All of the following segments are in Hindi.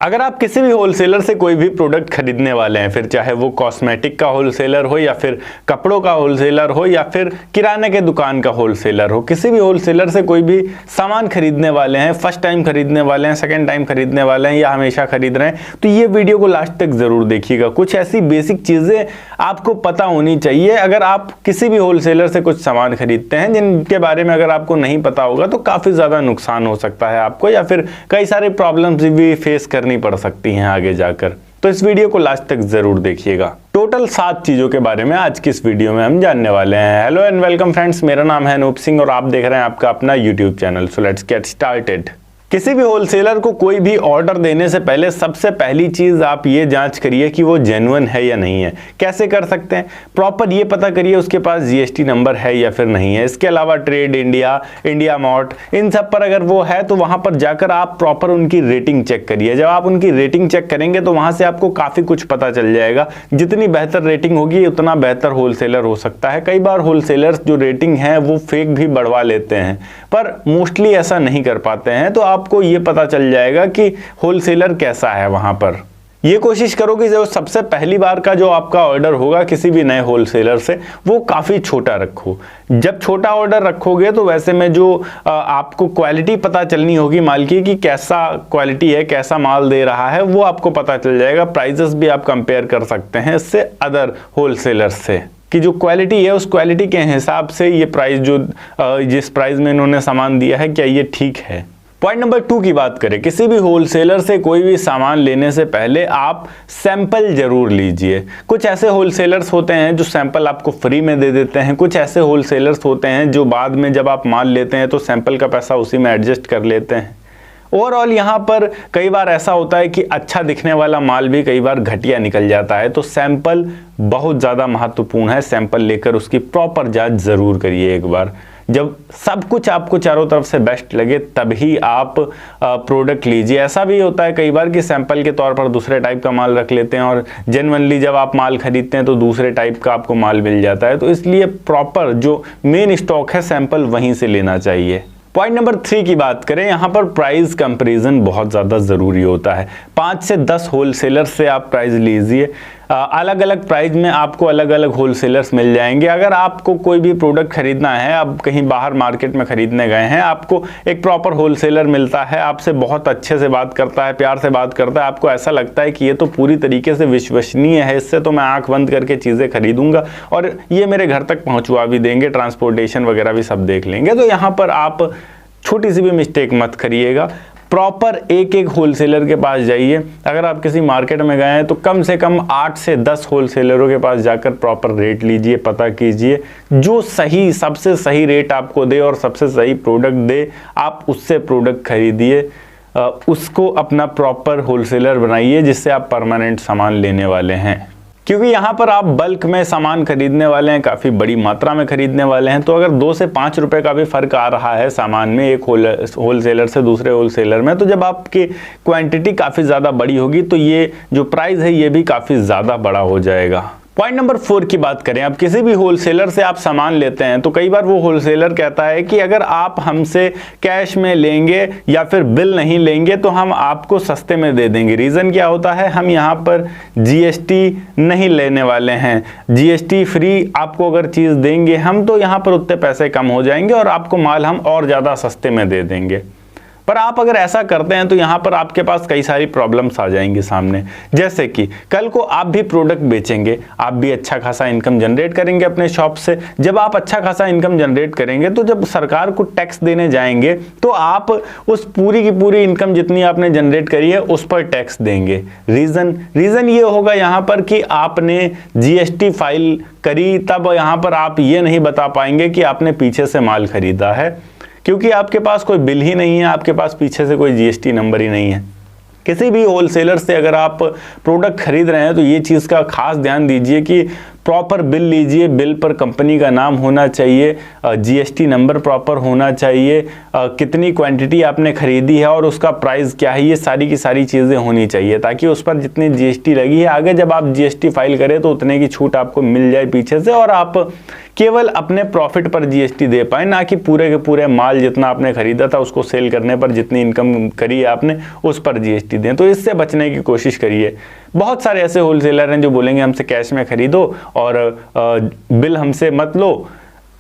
अगर आप किसी भी होलसेलर से कोई भी प्रोडक्ट खरीदने वाले हैं, फिर चाहे वो कॉस्मेटिक का होलसेलर हो या फिर कपड़ों का होलसेलर हो या फिर किराने के दुकान का होलसेलर हो, किसी भी होलसेलर से कोई भी सामान खरीदने वाले हैं, फर्स्ट टाइम खरीदने वाले हैं, सेकंड टाइम खरीदने वाले हैं या हमेशा खरीद रहे हैं, तो ये वीडियो को लास्ट तक जरूर देखिएगा। कुछ ऐसी बेसिक चीजें आपको पता होनी चाहिए अगर आप किसी भी होलसेलर से कुछ सामान खरीदते हैं, जिनके बारे में अगर आपको नहीं पता होगा तो काफी ज्यादा नुकसान हो सकता है आपको, या फिर कई सारे प्रॉब्लम्स भी फेस करनी पड़ सकती हैं आगे जाकर। तो इस वीडियो को लास्ट तक जरूर देखिएगा। टोटल 7 चीजों के बारे में आज की इस वीडियो में हम जानने वाले हैं। हेलो एंड वेलकम फ्रेंड्स, मेरा नाम है अनूप सिंह और आप देख रहे हैं आपका अपना YouTube channel. So let's get started. किसी भी होलसेलर को कोई भी ऑर्डर देने से पहले सबसे पहली चीज आप ये जांच करिए कि वो जेन्युइन है या नहीं है। कैसे कर सकते हैं? प्रॉपर ये पता करिए उसके पास जीएसटी नंबर है या फिर नहीं है। इसके अलावा ट्रेड इंडिया, इंडिया मार्ट, इन सब पर अगर वो है तो वहां पर जाकर आप प्रॉपर उनकी रेटिंग चेक करिए। जब आप उनकी रेटिंग चेक करेंगे तो वहां से आपको काफी कुछ पता चल जाएगा। जितनी बेहतर रेटिंग होगी उतना बेहतर होलसेलर हो सकता है। कई बार होलसेलर्स जो रेटिंग है वो फेक भी बढ़वा लेते हैं, पर मोस्टली ऐसा नहीं कर पाते हैं। तो आपको ये पता चल जाएगा कि होलसेलर कैसा है। वहां पर ये कोशिश करो कि जो सबसे पहली बार का जो आपका ऑर्डर होगा किसी भी नए होलसेलर से, वो काफी छोटा रखो। जब छोटा ऑर्डर रखोगे तो वैसे में जो आपको क्वालिटी पता चलनी होगी माल की, कि कैसा क्वालिटी है, कैसा माल दे रहा है, वो आपको पता चल जाएगा। प्राइजेस भी आप कंपेयर कर सकते हैं इससे अदर होलसेलर से, कि जो क्वालिटी है उस क्वालिटी के हिसाब से ये प्राइस जो जिस प्राइस में इन्होंने सामान दिया है क्या ये ठीक है। पॉइंट नंबर 2 की बात करें, किसी भी होलसेलर से कोई भी सामान लेने से पहले आप सैंपल जरूर लीजिए। कुछ ऐसे होलसेलर्स होते हैं जो सैंपल आपको फ्री में दे देते हैं, कुछ ऐसे होलसेलर्स होते हैं जो बाद में जब आप माल लेते हैं तो सैंपल का पैसा उसी में एडजस्ट कर लेते हैं। ओवरऑल यहाँ पर कई बार ऐसा होता है कि अच्छा दिखने वाला माल भी कई बार घटिया निकल जाता है। तो सैंपल बहुत ज़्यादा महत्वपूर्ण है। सैंपल लेकर उसकी प्रॉपर जांच ज़रूर करिए एक बार। जब सब कुछ आपको चारों तरफ से बेस्ट लगे तभी आप प्रोडक्ट लीजिए। ऐसा भी होता है कई बार कि सैंपल के तौर पर दूसरे टाइप का माल रख लेते हैं और जेन्युइनली जब आप माल खरीदते हैं तो दूसरे टाइप का आपको माल मिल जाता है। तो इसलिए प्रॉपर जो मेन स्टॉक है सैंपल वहीं से लेना चाहिए। पॉइंट नंबर 3 की बात करें, यहाँ पर प्राइस कंपैरिजन बहुत ज़्यादा ज़रूरी होता है। 5 से 10 होलसेलर से आप प्राइस लीजिए। अलग अलग प्राइस में आपको अलग अलग होलसेलर्स मिल जाएंगे। अगर आपको कोई भी प्रोडक्ट खरीदना है, अब कहीं बाहर मार्केट में खरीदने गए हैं, आपको एक प्रॉपर होलसेलर मिलता है, आपसे बहुत अच्छे से बात करता है, प्यार से बात करता है, आपको ऐसा लगता है कि ये तो पूरी तरीके से विश्वसनीय है, इससे तो मैं आंख बंद करके चीज़ें खरीदूंगा और ये मेरे घर तक पहुँचवा भी देंगे, ट्रांसपोर्टेशन वगैरह भी सब देख लेंगे। तो यहाँ पर आप छोटी सी भी मिस्टेक मत करिएगा। प्रॉपर एक एक होलसेलर के पास जाइए। अगर आप किसी मार्केट में गए हैं तो कम से कम 8 से 10 होलसेलरों के पास जाकर प्रॉपर रेट लीजिए, पता कीजिए। जो सही सबसे सही रेट आपको दे और सबसे सही प्रोडक्ट दे, आप उससे प्रोडक्ट खरीदिए। उसको अपना प्रॉपर होलसेलर बनाइए जिससे आप परमानेंट सामान लेने वाले हैं, क्योंकि यहाँ पर आप बल्क में सामान खरीदने वाले हैं, काफ़ी बड़ी मात्रा में खरीदने वाले हैं। तो अगर 2 से 5 रुपए का भी फर्क आ रहा है सामान में एक होलसेलर से दूसरे होलसेलर में, तो जब आपकी क्वांटिटी काफ़ी ज़्यादा बड़ी होगी तो ये जो प्राइस है ये भी काफ़ी ज़्यादा बड़ा हो जाएगा। पॉइंट नंबर 4 की बात करें, अब किसी भी होलसेलर से आप सामान लेते हैं तो कई बार वो होलसेलर कहता है कि अगर आप हमसे कैश में लेंगे या फिर बिल नहीं लेंगे तो हम आपको सस्ते में दे देंगे। रीज़न क्या होता है? हम यहाँ पर जीएसटी नहीं लेने वाले हैं, जीएसटी फ्री आपको अगर चीज़ देंगे हम तो यहाँ पर उतने पैसे कम हो जाएंगे और आपको माल हम और ज़्यादा सस्ते में दे देंगे। पर आप अगर ऐसा करते हैं तो यहाँ पर आपके पास कई सारी प्रॉब्लम्स आ जाएंगी सामने। जैसे कि कल को आप भी प्रोडक्ट बेचेंगे, आप भी अच्छा खासा इनकम जनरेट करेंगे अपने शॉप से। जब आप अच्छा खासा इनकम जनरेट करेंगे तो जब सरकार को टैक्स देने जाएंगे तो आप उस पूरी की पूरी इनकम जितनी आपने जनरेट करी है उस पर टैक्स देंगे। रीज़न ये होगा यहाँ पर कि आपने जीएसटी फाइल करी, तब यहाँ पर आप ये नहीं बता पाएंगे कि आपने पीछे से माल खरीदा है, क्योंकि आपके पास कोई बिल ही नहीं है, आपके पास पीछे से कोई जीएसटी नंबर ही नहीं है। किसी भी होलसेलर से अगर आप प्रोडक्ट खरीद रहे हैं तो ये चीज़ का खास ध्यान दीजिए कि प्रॉपर बिल लीजिए, बिल पर कंपनी का नाम होना चाहिए, जीएसटी नंबर प्रॉपर होना चाहिए, कितनी क्वांटिटी आपने खरीदी है और उसका प्राइस क्या है, ये सारी की सारी चीज़ें होनी चाहिए ताकि उस पर जितनी जीएसटी लगी है आगे जब आप जीएसटी फाइल करें तो उतने की छूट आपको मिल जाए पीछे से, और आप केवल अपने प्रॉफिट पर जीएसटी दे पाए, ना कि पूरे के पूरे माल जितना आपने खरीदा था उसको सेल करने पर जितनी इनकम करी है आपने उस पर जीएसटी दें। तो इससे बचने की कोशिश करिए। बहुत सारे ऐसे होलसेलर हैं जो बोलेंगे हमसे कैश में खरीदो और बिल हमसे मत लो,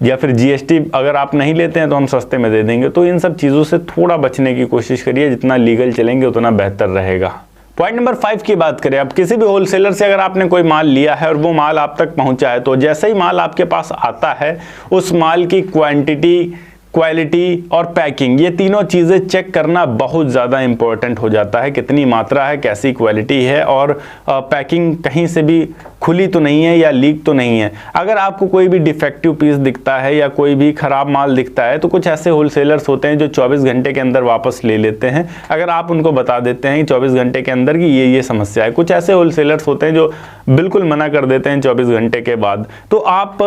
या फिर जीएसटी अगर आप नहीं लेते हैं तो हम सस्ते में दे देंगे। तो इन सब चीज़ों से थोड़ा बचने की कोशिश करिए, जितना लीगल चलेंगे उतना बेहतर रहेगा। पॉइंट नंबर 5 की बात करें, अब किसी भी होलसेलर से अगर आपने कोई माल लिया है और वो माल आप तक पहुंचा है, तो जैसे ही माल आपके पास आता है उस माल की क्वांटिटी, क्वालिटी और पैकिंग, ये तीनों चीज़ें चेक करना बहुत ज़्यादा इंपॉर्टेंट हो जाता है। कितनी मात्रा है, कैसी क्वालिटी है और पैकिंग कहीं से भी खुली तो नहीं है या लीक तो नहीं है। अगर आपको कोई भी डिफेक्टिव पीस दिखता है या कोई भी ख़राब माल दिखता है तो कुछ ऐसे होलसेलर्स होते हैं जो 24 घंटे के अंदर वापस ले लेते हैं, अगर आप उनको बता देते हैं 24 घंटे के अंदर कि ये समस्या है। कुछ ऐसे होलसेलर्स होते हैं जो बिल्कुल मना कर देते हैं 24 घंटे के बाद। तो आप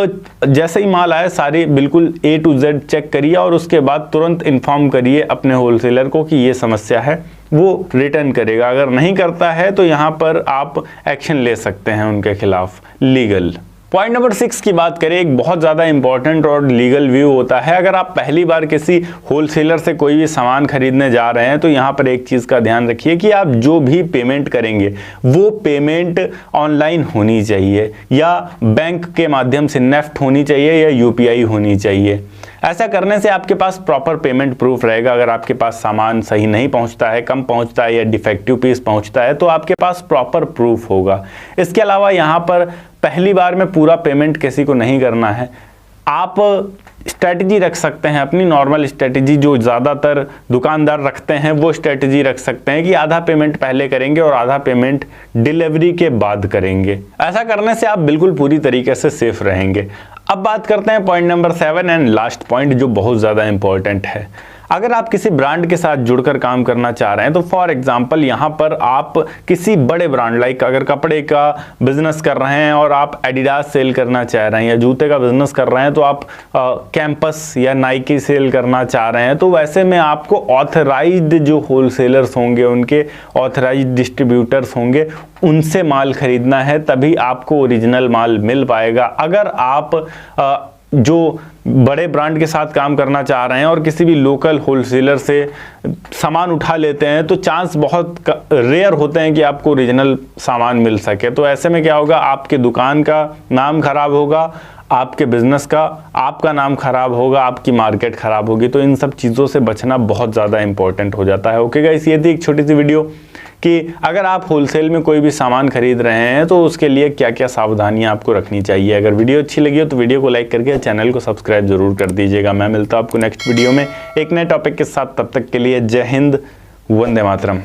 जैसे ही माल आए सारी बिल्कुल A to Z चेक करिए और उसके बाद तुरंत इन्फॉर्म करिए अपने होलसेलर को कि ये समस्या है, वो रिटर्न करेगा। अगर नहीं करता है तो यहाँ पर आप एक्शन ले सकते हैं उनके खिलाफ लीगल। पॉइंट नंबर 6 की बात करें, एक बहुत ज़्यादा इंपॉर्टेंट और लीगल व्यू होता है। अगर आप पहली बार किसी होलसेलर से कोई भी सामान खरीदने जा रहे हैं तो यहाँ पर एक चीज़ का ध्यान रखिए कि आप जो भी पेमेंट करेंगे वो पेमेंट ऑनलाइन होनी चाहिए या बैंक के माध्यम से नेफ्ट होनी चाहिए या यूपीआई होनी चाहिए। ऐसा करने से आपके पास प्रॉपर पेमेंट प्रूफ रहेगा। अगर आपके पास सामान सही नहीं पहुंचता है, कम पहुंचता है या डिफेक्टिव पीस पहुंचता है तो आपके पास प्रॉपर प्रूफ होगा। इसके अलावा यहाँ पर पहली बार में पूरा पेमेंट किसी को नहीं करना है। आप स्ट्रेटजी रख सकते हैं, अपनी नॉर्मल स्ट्रेटजी जो ज़्यादातर दुकानदार रखते हैं वो स्ट्रेटजी रख सकते हैं कि आधा पेमेंट पहले करेंगे और आधा पेमेंट डिलीवरी के बाद करेंगे। ऐसा करने से आप बिल्कुल पूरी तरीके से सेफ रहेंगे। अब बात करते हैं point number 7 and last point जो बहुत ज़्यादा इंपॉर्टेंट है। अगर आप किसी ब्रांड के साथ जुड़कर काम करना चाह रहे हैं तो फॉर एग्जांपल यहाँ पर आप किसी बड़े ब्रांड लाइक अगर कपड़े का बिजनेस कर रहे हैं और आप एडिडास सेल करना चाह रहे हैं, या जूते का बिजनेस कर रहे हैं तो आप कैंपस या नाइकी सेल करना चाह रहे हैं, तो वैसे में आपको ऑथराइज्ड जो होलसेलर्स होंगे, उनके ऑथराइज्ड डिस्ट्रीब्यूटर्स होंगे, उनसे माल खरीदना है, तभी आपको ओरिजिनल माल मिल पाएगा। अगर आप जो बड़े ब्रांड के साथ काम करना चाह रहे हैं और किसी भी लोकल होलसेलर से सामान उठा लेते हैं तो चांस बहुत रेयर होते हैं कि आपको ओरिजिनल सामान मिल सके। तो ऐसे में क्या होगा, आपके दुकान का नाम खराब होगा, आपके बिजनेस का आपका नाम खराब होगा, आपकी मार्केट खराब होगी। तो इन सब चीज़ों से बचना बहुत ज़्यादा इंपॉर्टेंट हो जाता है। ओके गाइस, ये थी एक छोटी सी वीडियो कि अगर आप होलसेल में कोई भी सामान खरीद रहे हैं तो उसके लिए क्या क्या सावधानियां आपको रखनी चाहिए। अगर वीडियो अच्छी लगी हो तो वीडियो को लाइक करके चैनल को सब्सक्राइब जरूर कर दीजिएगा। मैं मिलता हूं आपको नेक्स्ट वीडियो में एक नए टॉपिक के साथ। तब तक के लिए जय हिंद, वंदे मातरम।